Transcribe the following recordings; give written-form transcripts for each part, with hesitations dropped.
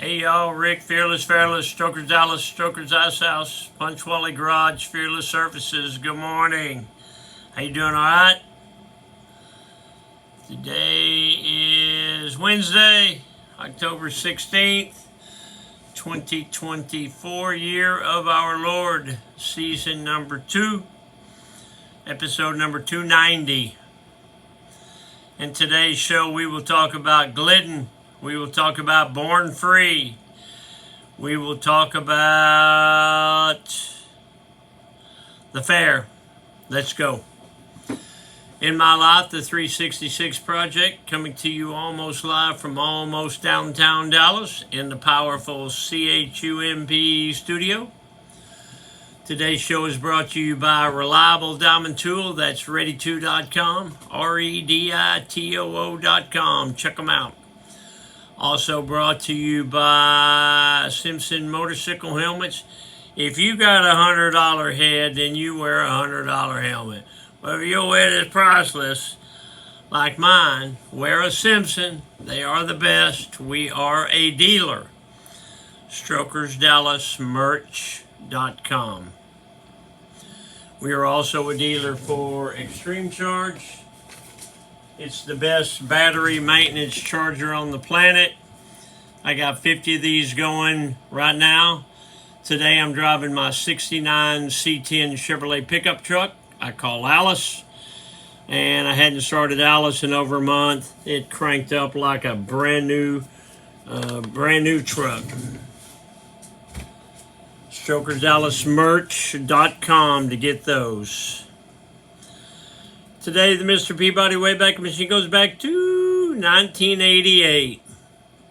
Hey y'all, Rick, Fearless, Strokers Dallas, Strokers Ice House, Punch Wally Garage, Fearless Surfaces. Good morning. How you doing? All right? Today is Wednesday, October 16th, 2024, year of our Lord, season number 2, episode number 290. In today's show, we will talk about Glidden. We will talk about Born Free. We will talk about the fair. Let's go. In My Life, the 366 Project, coming to you almost live from almost downtown Dallas in the powerful CHUMP studio. Today's show is brought to you by Reliable Diamond Tool. That's ready2.com, REDITOO.com. Check them out. Also brought to you by Simpson Motorcycle Helmets. If you got $100 head, then you wear a $100 helmet. But if your head is priceless, like mine, wear a Simpson. They are the best. We are a dealer. StrokersDallasMerch.com. We are also a dealer for Extreme Charge. It's the best battery maintenance charger on the planet. I got 50 of these going right now. Today I'm driving my 69 C10 Chevrolet pickup truck I call Alice. And I hadn't started Alice in over a month. It cranked up like a brand new truck. StrokersDallasMerch.com to get those. Today, the Mr. Peabody Wayback Machine goes back to 1988.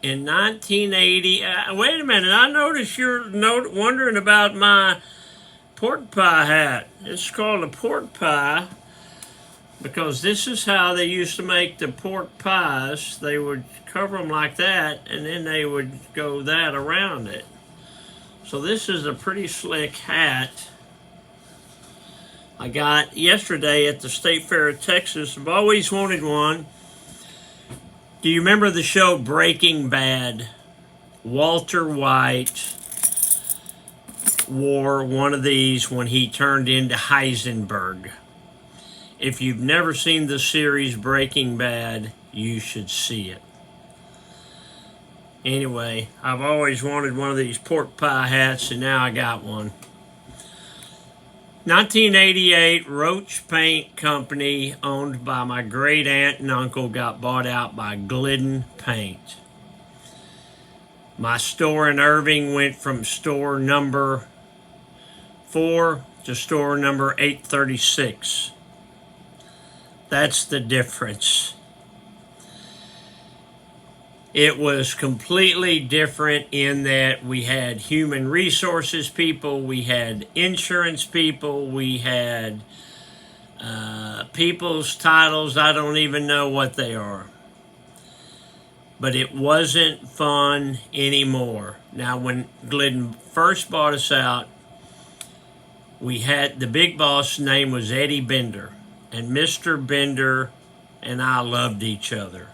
In 1980, wait a minute, I noticed you're wondering about my pork pie hat. It's called a pork pie because this is how they used to make the pork pies. They would cover them like that, and then they would go that around it. So this is a pretty slick hat I got yesterday at the State Fair of Texas. I've always wanted one. Do you remember the show Breaking Bad? Walter White wore one of these when he turned into Heisenberg. If you've never seen the series Breaking Bad, you should see it. Anyway, I've always wanted one of these pork pie hats, and now I got one. 1988, Roach Paint Company, owned by my great aunt and uncle, got bought out by Glidden Paint. My store in Irving went from store number 4 to store number 836. That's the difference. It was completely different in that we had human resources people, we had insurance people, we had people's titles. I don't even know what they are. But it wasn't fun anymore. Now, when Glidden first bought us out, we had the big boss name was Eddie Bender. And Mr. Bender and I loved each other.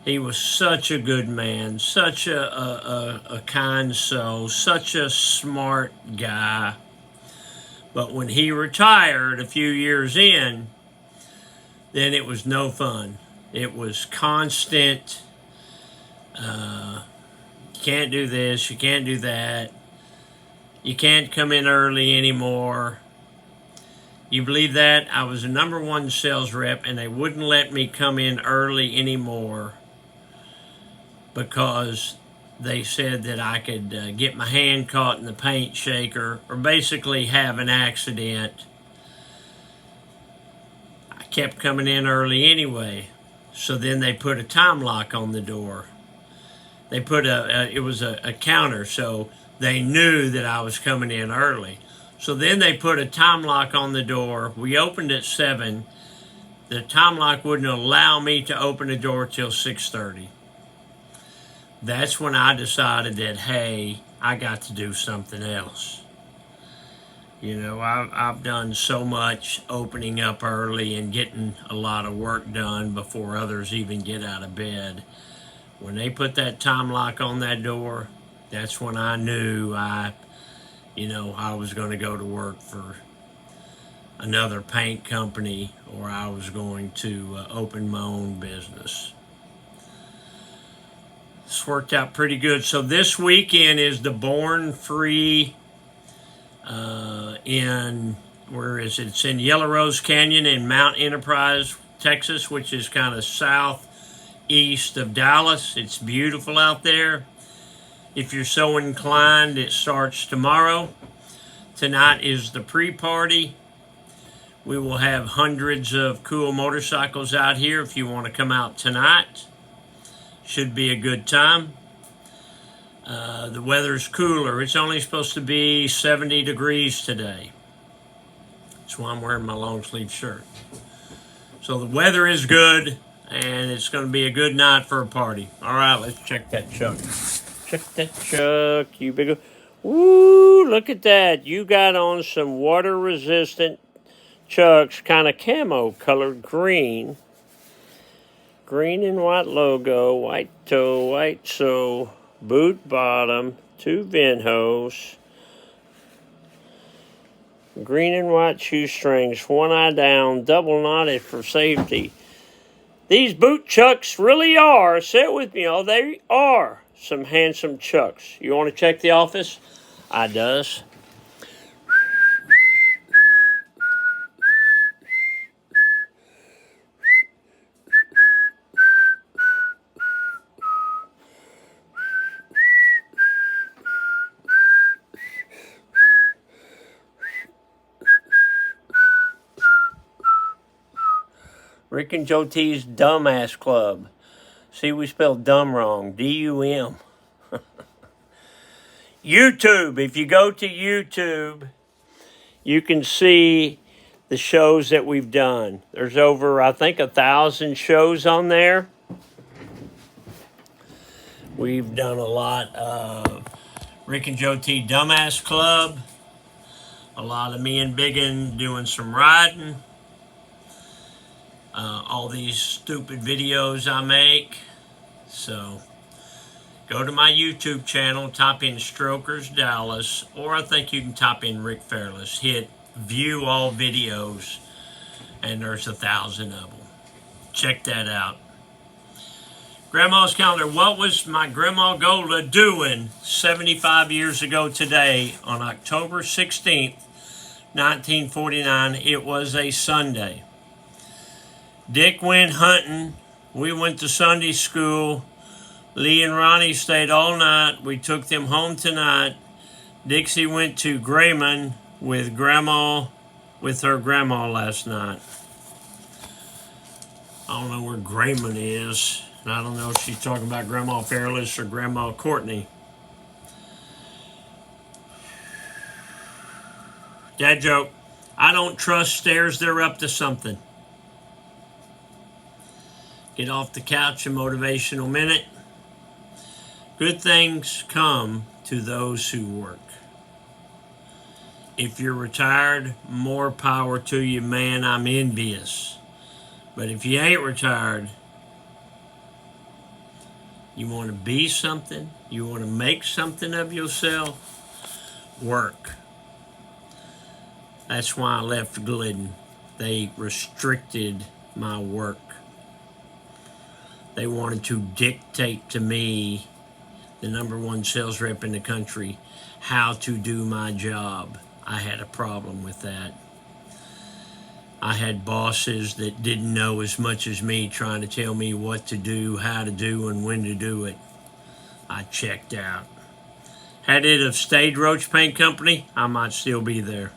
He was such a good man, such a kind soul, such a smart guy. But when he retired a few years in, then it was no fun. It was constant, you can't do this, you can't do that. You can't come in early anymore. You believe that? I was a #1 sales rep, and they wouldn't let me come in early anymore because they said that I could get my hand caught in the paint shaker or basically have an accident. I kept coming in early anyway, so then they put a time lock on the door. They put it was a counter, so they knew that I was coming in early. So then they put a time lock on the door. We opened at 7. The time lock wouldn't allow me to open the door till 6:30. That's when I decided that, hey, I got to do something else. You know, I've done so much opening up early and getting a lot of work done before others even get out of bed. When they put that time lock on that door, that's when I knew I was going to go to work for another paint company, or I was going to open my own business. This worked out pretty good. So this weekend is the Born Free where is it? It's in Yellow Rose Canyon in Mount Enterprise, Texas, which is kind of southeast of Dallas. It's beautiful out there. If you're so inclined, it starts tomorrow. Tonight is the pre-party. We will have hundreds of cool motorcycles out here if you want to come out tonight. Should be a good time. The weather's cooler. It's only supposed to be 70 degrees today. That's why I'm wearing my long sleeve shirt. So the weather is good, and it's going to be a good night for a party. All right, let's check that truck. Check that truck, you big... Woo, look at that. You got on some water-resistant Chucks, kind of camo colored green. Green and white logo, white toe, white sole, boot bottom, 2 vent hose. Green and white shoestrings, 1 eye down, double knotted for safety. These boot Chucks really are, say it with me, oh, they are some handsome Chucks. You want to check the office? I does. Rick and Joe T's Dumbass Club. See, we spelled dumb wrong. D-U-M. YouTube. If you go to YouTube, you can see the shows that we've done. There's over, I think, 1,000 shows on there. We've done a lot of Rick and Joe T Dumbass Club. A lot of me and Biggin doing some riding. All these stupid videos I make. So go to my YouTube channel, type in Strokers Dallas, or I think you can type in Rick Fairless. Hit view all videos, and there's 1,000 of them. Check that out. Grandma's calendar. What was my Grandma Golda doing 75 years ago today on October 16th, 1949? It was a Sunday. Dick went hunting. We went to Sunday school. Lee and Ronnie stayed all night. We took them home tonight. Dixie went to Grayman with her grandma last night. I don't know where Grayman is. And I don't know if she's talking about Grandma Fairless or Grandma Courtney. Dad joke. I don't trust stairs. They're up to something. Get off the couch, a motivational minute. Good things come to those who work. If you're retired, more power to you, man. I'm envious. But if you ain't retired, you want to be something, you want to make something of yourself, work. That's why I left Glidden. They restricted my work. They wanted to dictate to me, the #1 sales rep in the country, how to do my job. I had a problem with that. I had bosses that didn't know as much as me trying to tell me what to do, how to do, and when to do it. I checked out. Had it have stayed Roach Paint Company, I might still be there.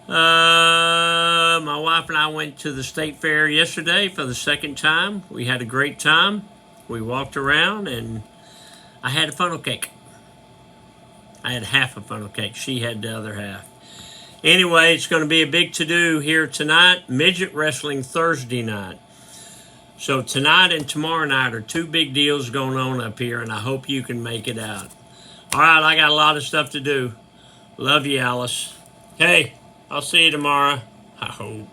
My wife and I went to the state fair yesterday for the 2nd time. We had a great time. We walked around and I had a funnel cake. I had half a funnel cake. She had the other half. Anyway, it's going to be a big to-do here tonight. Midget Wrestling Thursday night. So tonight and tomorrow night are 2 big deals going on up here, and I hope you can make it out. All right, I got a lot of stuff to do. Love you, Alice. Hey, I'll see you tomorrow. I hope.